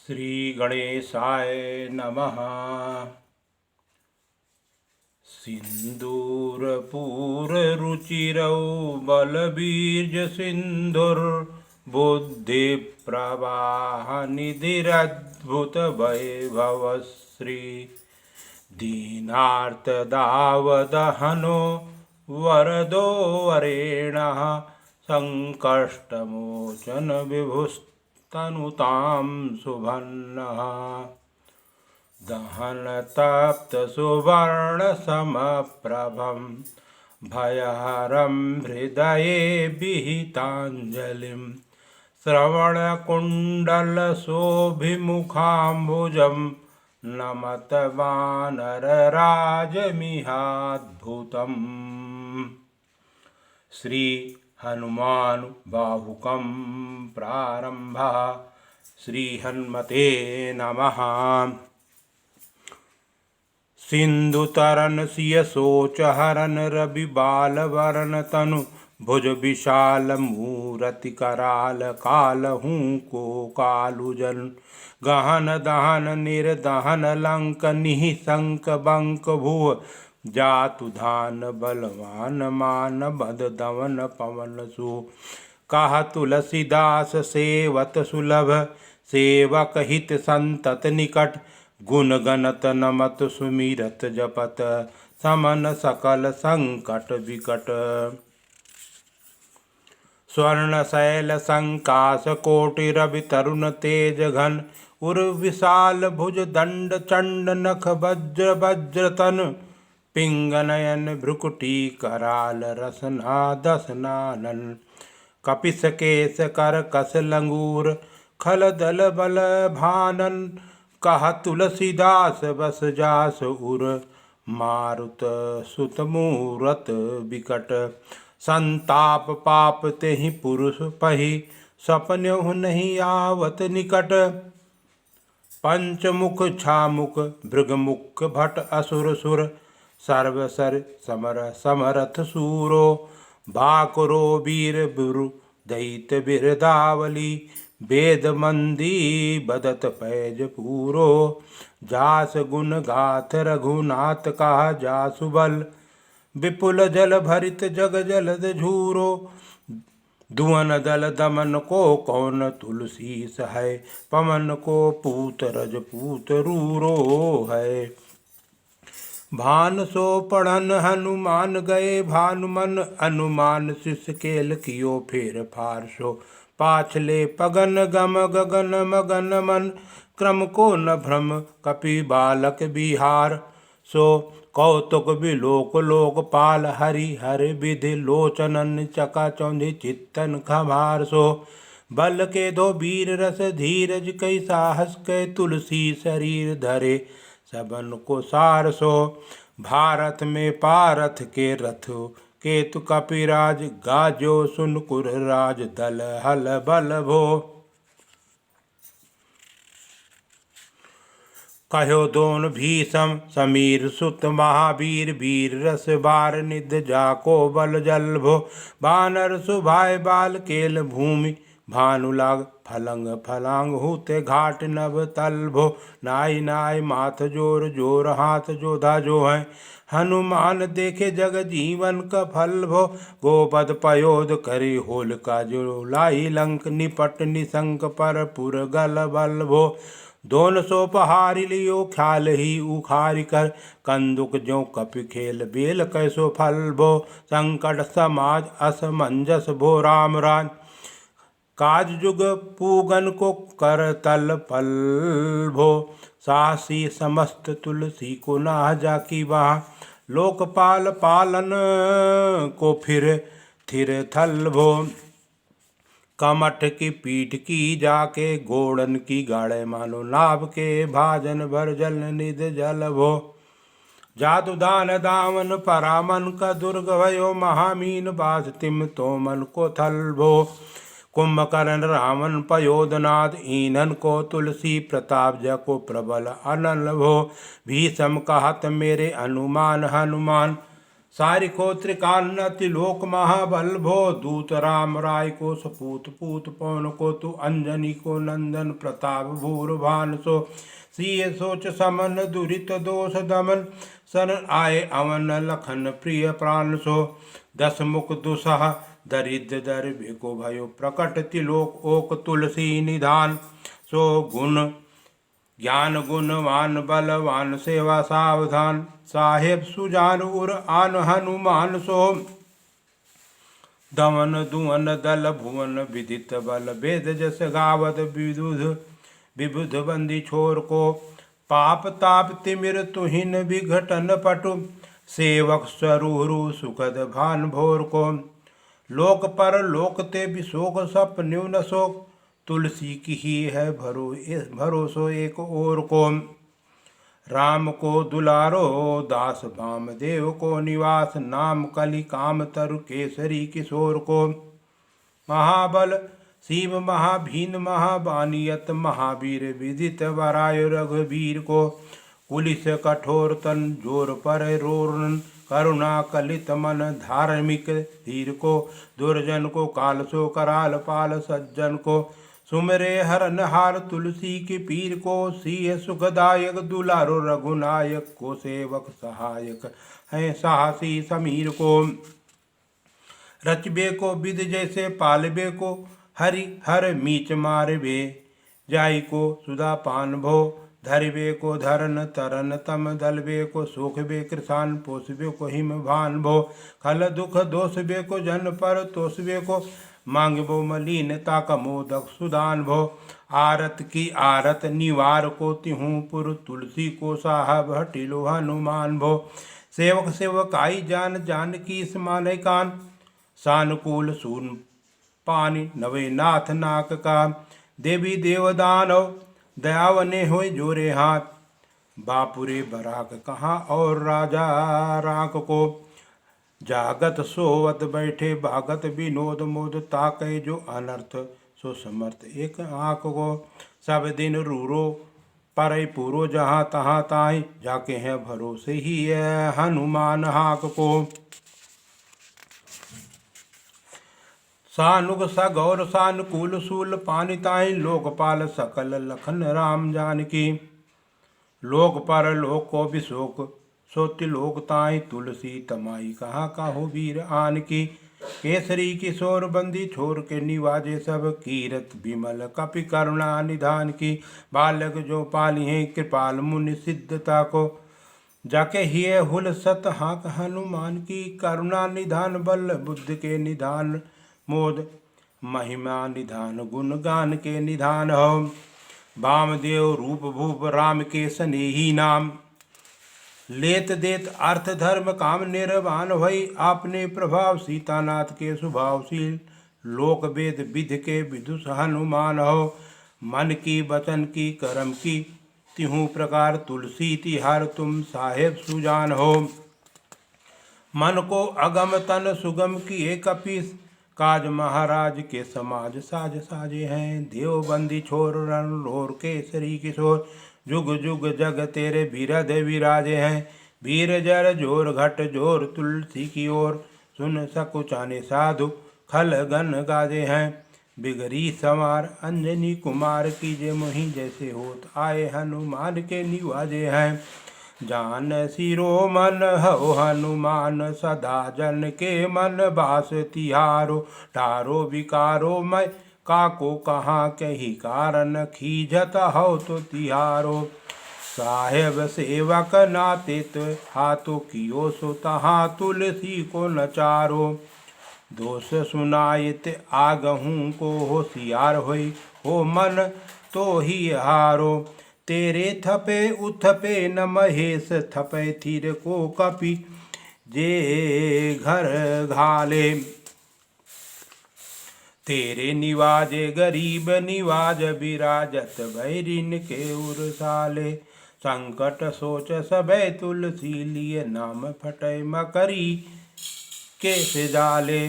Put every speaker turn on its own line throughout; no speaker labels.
श्री गणेशाय नमः। सिन्दूरपूररुचिरौ बलबीर्जसिन्धुर्बुद्धिप्रवाहनिधिरद्भुतवैभवश्री दीनार्तदावदहनो वरदो वरेणः सङ्कष्टमोचनविभुस्तनुतां सुभन्नः दहनतप्तसुवर्णसमप्रभं भयहरं हृदये विहिताञ्जलिं श्रवणकुण्डलशोभिमुखाम्बुजं नमत वानरराजमिहाद्भुतम्। श्री हनुमान बाहुकं प्रारंभः। श्री हनुमते नमः। सिंधुतरन सिय सोच हरन रवि बाल वरन तनु भुज विशाल मूरति कराल कालहूँ को कालुजन गहन दहन निर्दहन लंक निःशंक बंक भुव जातु धान बलवान मान बद दवन पवन सु कह तुलसीदास सेवत सुलभ सेवक हित संतत निकट गुण गणत नमत सुमिरत जपत समन सकल संकट विकट। स्वर्ण शैल संकाश कोटि रवि तरुण तेज घन उर विशाल भुज दंड चंड नख वज्र वज्रतन पिंगनयन भ्रुकुटी कराल रसना दसनानन कपिस केश कर कस लंगूर खल दल बल भानन कह तुलसीदास बस जास उर मारुत सुत मूरत विकट संताप पाप तेहि पुरुष पहि सपन्यु नहीं आवत निकट पंचमुख छामुख भृगमुख भट असुर सुर सर्वसर समर समरथ सूरो भाकुरो वीर बुरु दैत बिरदावली वेद मंदी बदत पैज पूरो जास गुण गाथ रघुनाथ कहा जासु बल विपुल जल भरित जग जलद झूरो धुवन दल दमन को कौन तुलसी है पवन को पूत रजपूत रूरो है भान सो पढ़न हनुमान गए भानुमन अनुमान शिष्य केल कियो फेर फारसो पाछले पगन गम गगन मगन मन क्रम को न भ्रम कपि बालक बिहार सो कौतुक बिलोक लोकपाल हरि हर विधि लोचनन चका चौंधि चित्तन खमार सो बल के दो वीर रस धीरज कई साहस के तुलसी शरीर धरे सबन को सार सो भारत में पारथ के रथ केतु कपिराज गाजो सुन कुर राज दल हल बल भो कहो दोन भीषम समीर सुत महावीर वीर रस बार निध जाको बल जल भो बानर सुभाय बाल केल भूमि भानुलाग फलंग फलांग हुते घाट नभ तल भो नाय नाय माथ जोर जोर हाथ जोधा जो है हनुमान देखे जग जीवन का फल भो गोपद पयोध करे होल का जो लाई लंक निपट निशंक पर पुर गल बल भो दोन सो पहारी लियो ख्याल ही उखारी कर कंदुक जो कपि खेल बेल कैसो फल भो संकट समाज असमंजस भो राम राज काज जुग पूगन को कर तल पल भो सासी समस्त तुलसी को नाह जाकी वहाँ लोकपाल पालन को फिर थिर थल भो कमठ की पीठ की जाके गोड़न की गाड़े मानो नाभ के भाजन भर जल निध जल भो जादु दान दामन परामन का दुर्ग भयो महामीन बास तिम तो मन को थल भो कुंभकर्ण रावण पयोधनाथ ईनन को तुलसी प्रताप जको प्रबल अनल भो भीषम कहत मेरे अनुमान हनुमान सारिको त्रिकान्नति लोक महाबल भो दूत राम राय को सपूत पूत पवन को तु अंजनी को नंदन प्रताप भूर भान सो सिय सोच समन दुरित दोष दमन सन आए अवन लखन प्रिय प्राण सो दस मुख दुसह दरिद्र दर को भयो प्रकट तिलोक ओक तुलसी निधान सो गुण ज्ञान गुणवान बलवान सेवा सावधान साहेब सुजान उर आन हनुमान सो दमन दुअन दल भुवन विदित बल वेद जस गावत विदुध विबुध बंदी छोर को पाप ताप तिमिर तुहिन विघटन पटु सेवक स्वरूरु सुखद भान भोर को लोक पर लोक ते विशोक सप न्यून शोक तुलसी की ही है भरोसो एक और को राम को दुलारो दास वामदेव को निवास नाम कलि काम तरु केसरी किशोर को महाबल शिव महाभीन महाबानियत महावीर विदित वराय रघुवीर को पुलिस कठोर तन जोर पर रोरन करुणा कलित मन धार्मिक धीर को दुर्जन को काल सो कराल पाल सज्जन को सुमरे हरन हार तुलसी के पीर को सिय सुखदायक दुलारो रघुनायक को सेवक सहायक है साहसी समीर को रचबे को विद जैसे पालबे को हरि हर मीच मारबे जाई को सुधा पान भो धरबे को धरन तरन तम दलबे को सोखबे कृसान पोसबे को हिम भान भो खल दुख दोषबे को जन पर तोषबे को मांगबो मलिनता का मोदक सुदान भो आरत की आरत निवार को तिहूँ पुर तुलसी को साहब हटिलो हनुमान भो सेवक सेवक आई जान जान की समान कान सानुकूल सून पानी नवे नाथ नाक का देवी देवदानव दयावने होय जोरे हाथ बापुरे बराक कहाँ और राजा राक को जागत सोवत बैठे भागत विनोद मोद ताके जो अनर्थ सो समर्थ एक आँख को सब दिन रूरो पर पूरो जहाँ तहाँ ताई जाके हैं भरोसे ही है हनुमान हाक को सानुग सगौर सानुकूल सूल पानी ताई लोकपाल सकल लखन राम जानकी लोक पर लोक को विशोक सोति लोक ताई तुलसी तमाई कहाँ काहू वीर आन की केसरी किशोर बंदी छोर के निवाजे सब कीरत विमल कपि करुणा निधान की बालक जो पाली है कृपाल मुनि सिद्धता को जाके हिय हुल सत हाक हनुमान की करुणा निधान बल बुद्ध के निधान मोद महिमा निधान गुण गान के निधान हो वामदेव रूप भूप राम के स्नेही नाम लेत देत अर्थ धर्म काम निर्वाण भई आपने प्रभाव सीतानाथ के स्वभावशील लोक वेद विधि के विदुष हनुमान हो मन की वचन की कर्म की तिहु प्रकार तुलसी तिहार तुम साहेब सुजान हो मन को अगम तन सुगम किए कपीस काज महाराज के समाज साज साजे हैं देवबंदी छोर रण लोर केसरी किशोर जुग जुग जग तेरे बिरद विराजे हैं वीर जर जोर घट जोर तुलसी की ओर सुन सकुचाने साधु खल गन गाजे हैं बिगरी सवार अंजनी कुमार की जे मोहि जैसे होत आए हनुमान के निवाजे हैं जान सिरो मन हो हनुमान सदा जन के मन बास तिहारो टारो विकारो मैं काको कहाँ कही कारण खीजत हो तो तिहारो साहेब सेवक नाते तो हाथों कियो सो तहाँ तुलसी को नचारो दोष सुनायत आगहूँ को होशियार होई हो मन तो ही हारो तेरे थपे उथपे न महेश थपे थीर को कपि जे घर घाले तेरे निवाजे गरीब निवाज विराजत बैरिन के उरसाले संकट सोच सबे तुलसी लिए नाम फटे मकरी के से जाले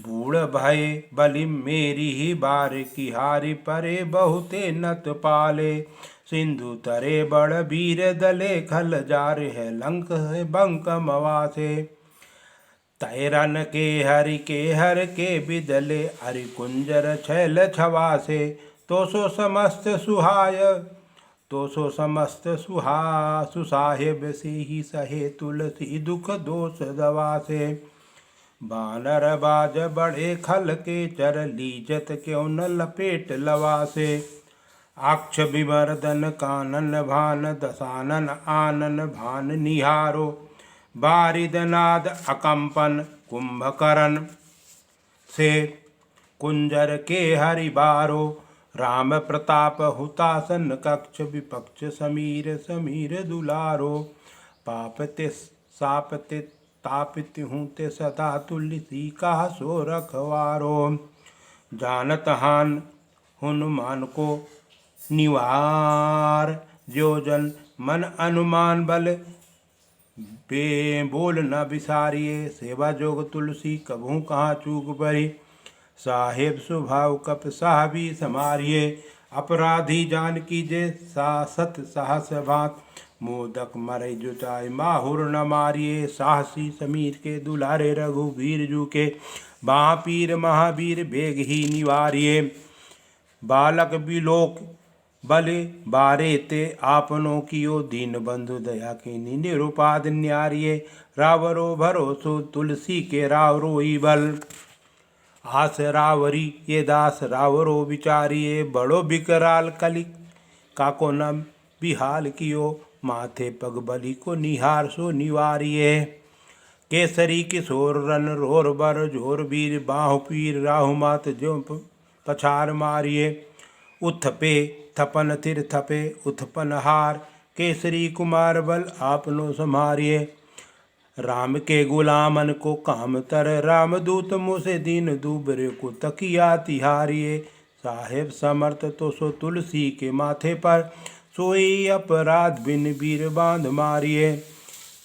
बूढ़ भय बलि मेरी ही बार की हारी परे बहुते नत पाले सिंधु तरे बड़ वीर दले खल जार है लंक है बंक मवासे तैरन के हर के बिदले अरि कुंजर छैल छवासे। तो सो समस्त सुहाय तो सो समस्त सुसाहेब से ही सहे तुलसी दुख दोष दवासे। बानर बाज बड़े खल के चर लीजत क्यों न लपेट लवासे। अक्ष विमर्दन कानन भान दसानन आनन भान निहारो। बारिदनाद अकंपन कुंभकरण से कुंजर के हरिबारो। राम प्रताप हुतासन कक्ष विपक्ष समीर समीर दुलारो। पापते सापते तापित हूँ ते सदा तुलसी का सो रखवारो। जानत हान हनुमान को निवार जो जन मन अनुमान बल बे बोल न बिसारिए। सेवा जोग तुलसी कभू कहाँ चूक बरी। साहेब स्वभाव कप साहबी समारिए। अपराधी जान कीजे सासत साहस भात। मोदक मरई जुटाई माहुर न मारिए। साहसी समीर के दुलारे रघुवीर जू के। महापीर महावीर बेग ही निवारिए। बालक बिलोक बलि बारे ते आपनों कियो। दीन बंधु दया के निरुपाद न्यारिये। रावरो भरोसो तुलसी के रावरोई बल। आस रावरी ये दास रावरो विचारिये। बड़ो बिकराल कलि काको न बिहाल कियो। माथे पग बलि को निहार सो निवारिये। केसरी किशोर रन रोर बर जोर वीर। बाहु पीर राहु मात जो पछार मारिये। उथपे थपन थिर थपे उत्पन हार। केसरी कुमार बल आपनो समारिये। राम के गुलामन को काम तर। राम दूत मुसे दीन दूबरे को तकिया तिहारिये। साहेब समर्थ तो सो तुलसी के माथे पर। सोई अपराध बिन वीर बांध मारिये।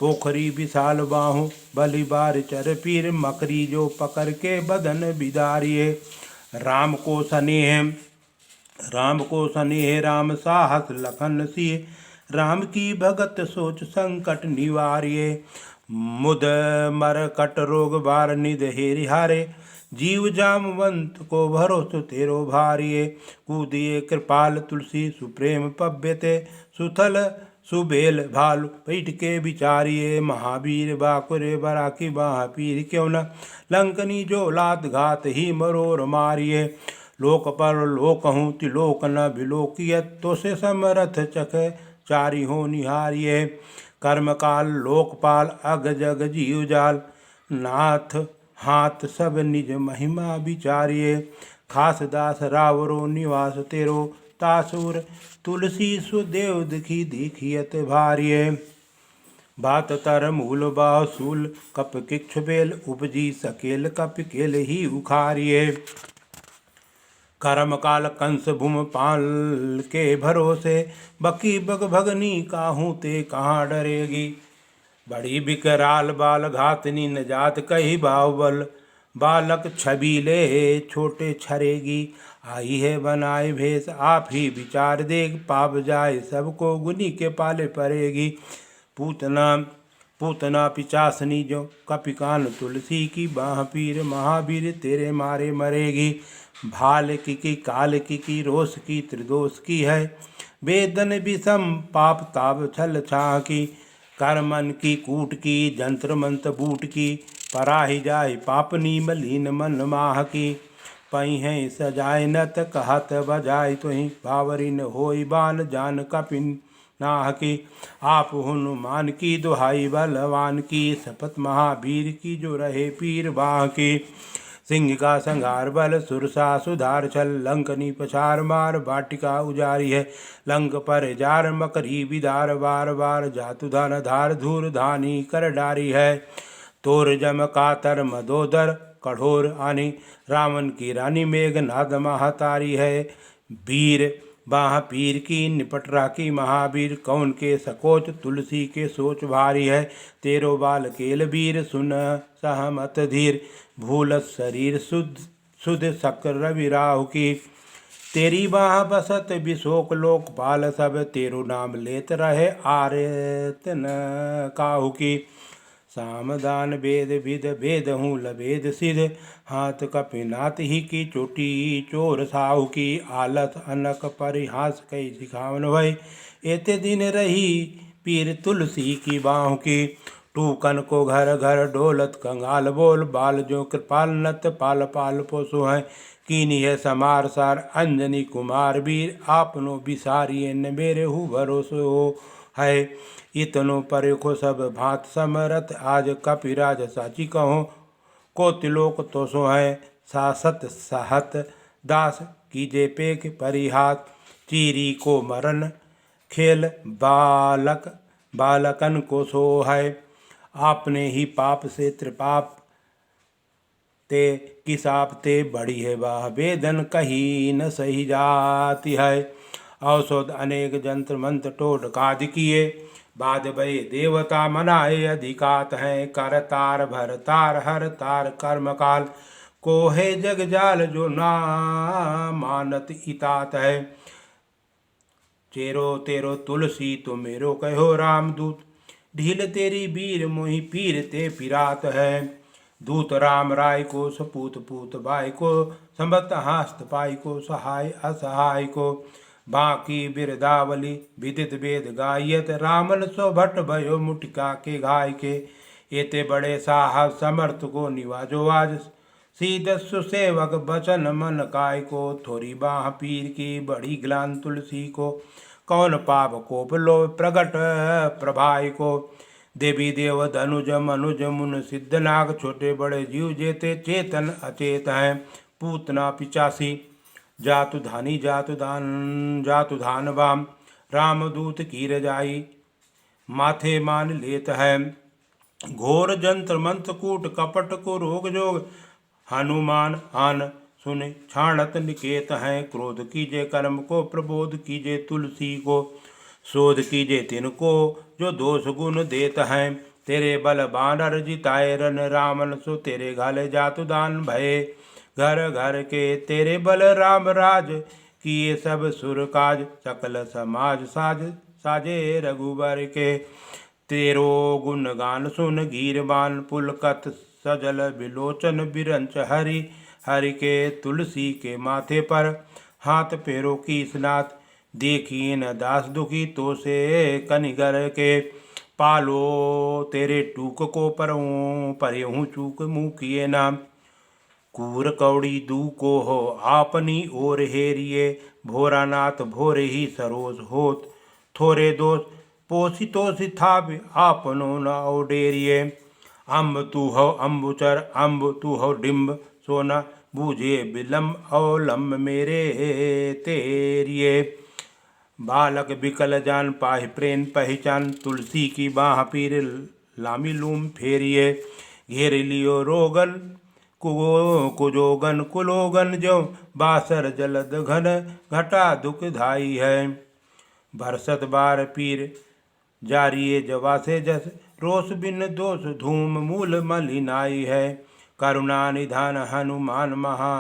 पोखरी विशाल बाहु बलि बार चर पीर। मकरी जो पकड़ के बदन बिदारिये। राम को स्नेह राम साहस लखन सिए। राम की भगत सोच संकट निवारिये। मुद मर कट रोग बार निध हेरि हारे। जीव जामवंत को भरोसो तेरो भारिये। कूदिए कृपाल तुलसी सुप्रेम पव्यते। सुथल सुबेल भालु पैठ के विचारिये। महावीर बाकुरे बरा की महापीर क्यों न। लंकनी जो लात घात ही मरोर मारिये। लोक पर लोक हूँ तिलोक न बिलोकियत। तो से समरथ चख चारि हो निहारिये। कर्म काल लोकपाल अग जग जीव जाल। नाथ हाथ सब निज महिमा विचारिये। खास दास रावरो निवास तेरो। तासुर तुलसी सुदेव दिखी दिखियत भारिये। बात तर मूल बाहुसूल कप किच्छ बेल। उपजी सकेल कप केल ही उखारिये। करम काल कंस भूम पाल के भरोसे। बकी बग भगनी काहू ते कहाँ डरेगी। बड़ी बिकराल बाल घातनी न जात कही बाहुबल। बालक छबीले छोटे छरेगी। आई है बनाए भेष आप ही विचार देख। पाप जाए सबको गुनी के पाले पड़ेगी। पूतना पिचासनी जो कपिकान तुलसी की। बाह पीर महावीर तेरे मारे मरेगी। भाल की काल की रोष की त्रिदोष की है। वेदन विषम पाप ताप छल छाह की। कर्मन की कूट की जंत्र मंत्र बूट की। पराहि जाय पापनी मलिन मन माह की। पई है सजाय नत कहत बजाय तुहि। बावरिन होई बान जान कपिन नाह की। आप हनुमान की दुहाई बलवान की। शपथ महावीर की जो रहे पीर बाह की। सिंह का संहार बल सुरसा सुधार छल। लंकनी पछार मार वाटिका उजारी है। लंक पर जार मकरी विदार बार बार। जातु धन धार धूर धानी कर डारी है। तोर जम कातर मदोदर कठोर आनी। रावण की रानी मेघनाद महातारी है। वीर बाह पीर की निपट राखी महावीर। कौन के सकोच तुलसी के सोच भारी है। तेरो बाल केल वीर सुन सहमत धीर। भूलत शरीर सुध शक्र रवि राहु की। तेरी बाह बसत विशोक लोकपाल सब। तेरो नाम लेत रहे आरत न काहू की। सामदान वेद विद भेद हूँ लभेद सिद्ध। हाथ कपिनाथ ही की चोटी चोर साहु की आलस अनक परिहास कई सिखावन भय। एते दिन रही पीर तुलसी की बाहों की। टूकन को घर घर डोलत कंगाल बोल। बाल जो कृपाल नत पाल पाल पोसो है। कीनी है समार सार अंजनी कुमार वीर। आपनो बिसारिये न मेरे हु भरोसो है। इतनो परखो सब भांत समरथ। आज कपिराज साची कहो को तिलोक तो सो है। सासत साहत दास कीजे पेख परिहात। चीरी को मरण खेल बालकन को सो है। आपने ही पाप से त्रिपाप ते किसाप ते बड़ी है वाह। वेदन कही न सही जाती है। औषध अनेक जंत्र मंत्र टोटकादि किए। बाद भय देवता मनाए अधिकात हैं। कर तार भर तार हर तार कर्म काल। को है जग जाल जो ना मानत इतात है। चेरो तेरो तुलसी तो मेरो कहो रामदूत। ढील तेरी वीर मोहि पीर ते पिरात है। दूत राम राय को सपूत पूत बाई को। संबत हास्त पाई को सहाय असहाय को। बाकी बिरदावली विदित वेद गायत। रामन सो भट्ट भयो मुटिका के घाय के। एते बड़े साहस समर्थ को निवाजो आज। सीदस्सु सेवक बचन मन काय को। थोड़ी बाह पीर की बड़ी ग्लान तुलसी को। कौन पाप कोप लो प्रगट प्रभाय को। देवी देव धनुज मनुज मुन सिद्ध नाग। छोटे बड़े जीव जेते चेतन अचेत हैं। पूतना पिचासी जातु धानी जातु धान वाम। रामदूत की रजाई माथे मान लेत है। घोर जंत्र मंत्र कूट कपट को रोग जोग। हनुमान आन सुन छाणत निकेत हैं। क्रोध कीजे कर्म को प्रबोध कीजे तुलसी को। शोध कीजे तिनको जो दोष गुण देत हैं। तेरे बल बानर जिताए रन रामन सो। तेरे घाले जातु दान भये घर घर के। तेरे बल राम राज किए सब सुर काज। सकल समाज साजे रघुबर के। तेरो गुण गान सुन गीरवान पुलकत सजल बिलोचन बिरंच हरि। हरि के तुलसी के माथे पर हाथ पेरो की स्नात। देखिए न दास दुखी तो से कनिगर के। पालो तेरे टूक को परे हूँ चूक मुँह किए नाम। कूर कौड़ी दू को हो आपनी ओर हेरिए। भोरानाथ भोरे ही सरोज होत थोरे दोष। पोषितोषि थाप आपनो न ओडेरिए। अम्ब तू हो अम्बुचर अम्ब तू हो डिम्ब। सोना बूझे विलम्ब अवलम्ब मेरे तेरिए। बालक बिकल जान पाहि प्रेम पहचान। तुलसी की बाह पीर लामी लूम फेरिए। घेर लियो रोगन कुजोगन कुलोगन जो। बासर जलद घन घटा दुख धाई है। बरसत बार पीर जारिये जवा से जस। रोष बिन दोष धूम मूल मलिनाई है। करुणा निधान हनुमान महा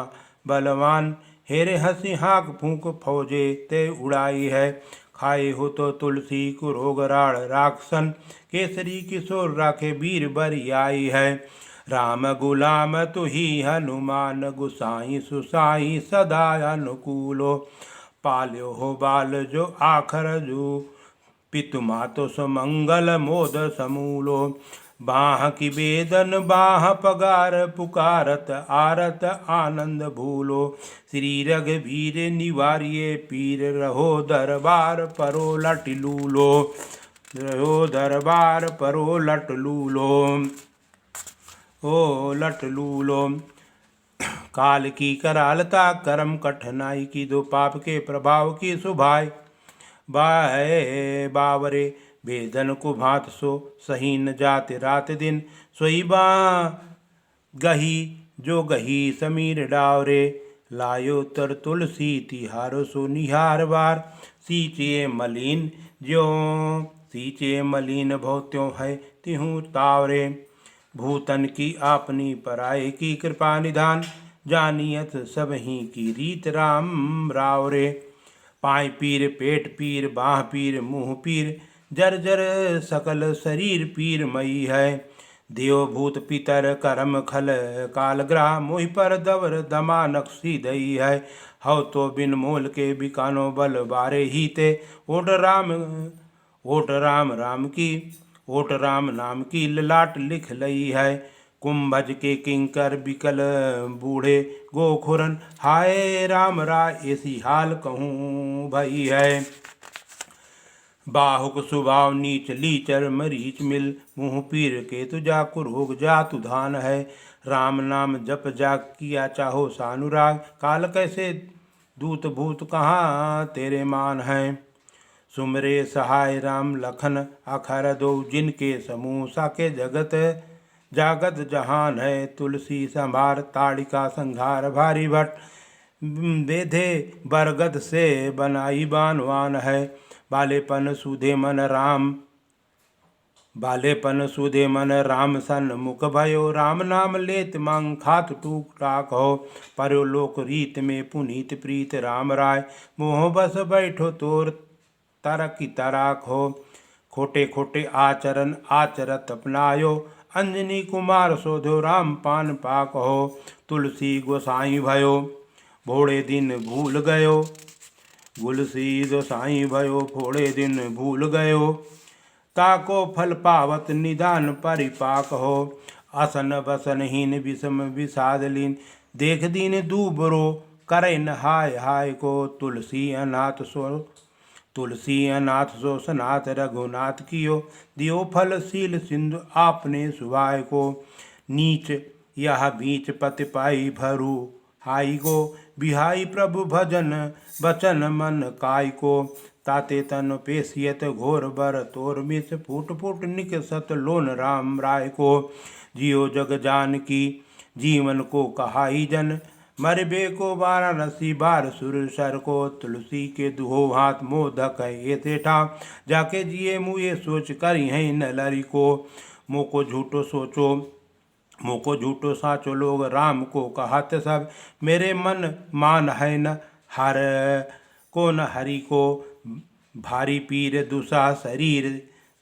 बलवान। हेरे हंसी हाँक फूंक फौजे ते उड़ाई है। खाए हो तो तुलसी को रोग राड़ राक्षसन। केसरी किशोर राखे वीर बरियाई है। राम गुलाम तु ही हनुमान गुसाई सुसाई सदा अनुकूलो। पाल्यो हो बाल जो आखर जो पितु मातो सुमंगल मोद समूलो। बाह की वेदन बाह पगार पुकारत आरत आनंद भूलो। श्री रघुवीर निवारिये पीर रहो दरबार परो लट लूलो। रहो दरबार परो लट लूलो। ओ लट लूलो। काल की करालता कर्म कठिनाई की। दो पाप के प्रभाव की सुभाई बावरे। वेदन को भात सो सही न जाते रात दिन। सोई बा गही जो गही समीर डावरे। लायो तर तुलसी तिहारो सो निहार बार। सींचे मलिन ज्यो सींचे मलिन भौत्यों है तिहूँ तावरे। भूतन की आपनी पराये की कृपा निधान। जानियत सब ही की रीत राम रावरे। पाँव पीर पेट पीर बाह पीर मुँह पीर। जर जर सकल शरीर पीर मई है। देव भूत पितर करम खल काल ग्राह मोहि पर दवर दमा नक्सी दई है। हव तो बिन मोल के बिकानो बल बारे ही ते ओट राम राम की ओट राम नाम की ललाट लिख लई है। कुंभज के किंकर बिकल बूढ़े गोखुरन हाय राम राय ऐसी हाल कहूँ भई है। बाहुक सुभाव नीच लीचर मरीच मिल मुँह पीर के तुझा कुरोग जातु धान है। राम नाम जप जा किया चाहो सानुराग काल कैसे दूत भूत कहाँ तेरे मान है। सुमरे सहाय राम लखन अखर दो जिनके समूह साके जगत जागत जहान है। तुलसी संभार ताड़िका संघार भारी भट्ट बेधे बरगद से बनाई बानवान है। बालेपन सुधे मन राम सन मुख भयो राम नाम लेत मांग खात टूक टाक हो। पर्यो लोक रीत में पुनीत प्रीत राम राय मोह बस बैठो तोर तरकी तराक हो। खोटे खोटे आचरण आचरत अपनायो अंजनी कुमार शोधो राम पान पाक हो। तुलसी गोसाई भयो भोड़े दिन भूल गयो तुलसी गोसाई भयो भोड़े दिन भूल गयो। ताको फल पावत निदान परिपाक हो। असन बसनहीन विषम विषाद लीन देख दीन दूबरो करे न हाय हाय को। तुलसी अनाथ सो सनाथ रघुनाथ कियो दियो फल शील सिंधु आपने सुभाय को। नीच यह बीच पति पाई भरू हाई गो बिहाई प्रभु भजन बचन मन काय को। ताते तन पेशियत घोर बर तोर मिस फूट फूट निकसत लोन राम राय को। जियो जग जान की जीवन को कहाई जन मरबे को वाराणसी बार सुरसर को। तुलसी के दुहो हाथ मोदक है ऐसे ठाम जाके जिए मुए सोच कर है न लरी को। मोको झूठो साचो लोग राम को कहत सब मेरे मन मान है न हर को न हरि को। भारी पीर दुसा शरीर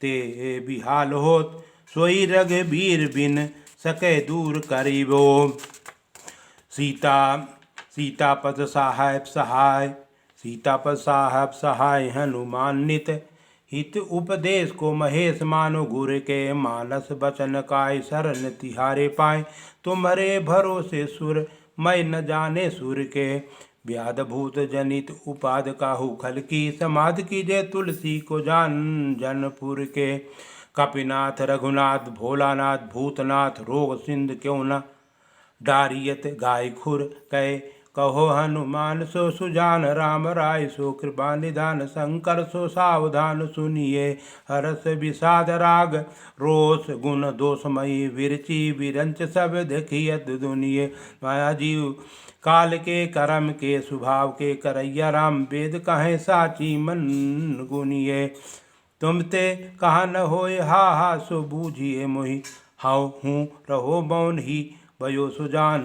ते बिहाल होत सोई रघुबीर बिन सके दूर करीबो। सीतापद साहब सहाय हनुमान नित हित उपदेश को महेश मानो गुर के। मानस बचन काय शरण तिहारे पाए तुम्हारे भरोसे सुर मैं न जाने सुर के। व्याध भूत जनित उपाद काहू खल की समाध कीजे तुलसी को जान जनपुर के। कपिनाथ रघुनाथ भोलानाथ भूतनाथ रोग सिंध क्यों न डारियत गाय खुर कहे कहो हनुमान सो सुजान राम राय सो कृपा निधान शंकर सो सावधान सुनिए। हरस विषाद राग रोष गुण दोषमयी विरचि विरंच सब देखियत दुनिये। माया जीव काल के करम के स्वभाव के करैया राम वेद कहें साची मन गुनिए। तुम ते कहा न होए हा सो बूझिए मोहि हाउ हूँ रहो मौन ही भयो सुजान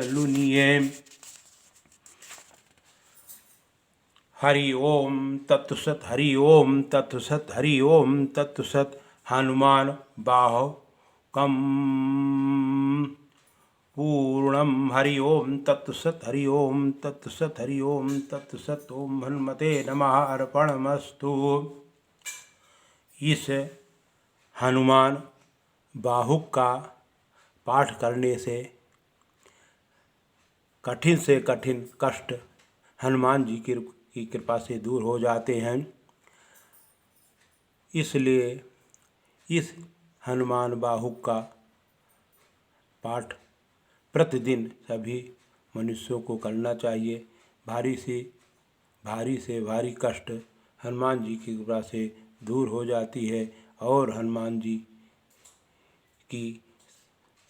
लुनिए। हरि ओम तत्सत हरि ओम तत्सत हरि ओम तत्सत। हनुमान बाहुकम पूर्णम। हरि ओम तत्सत हरि ओम तत्सत हरि ओम तत्सत। ओम हनुमते नमः अर्पणमस्तु। इस हनुमान बाहुक का पाठ करने से कठिन कष्ट हनुमान जी की कृपा से दूर हो जाते हैं। इसलिए इस हनुमान बाहुक का पाठ प्रतिदिन सभी मनुष्यों को करना चाहिए। भारी से भारी कष्ट हनुमान जी की कृपा से दूर हो जाती है और हनुमान जी की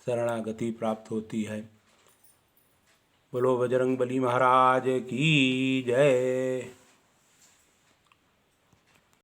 शरणागति प्राप्त होती है। बोलो बजरंगबली महाराज की जय।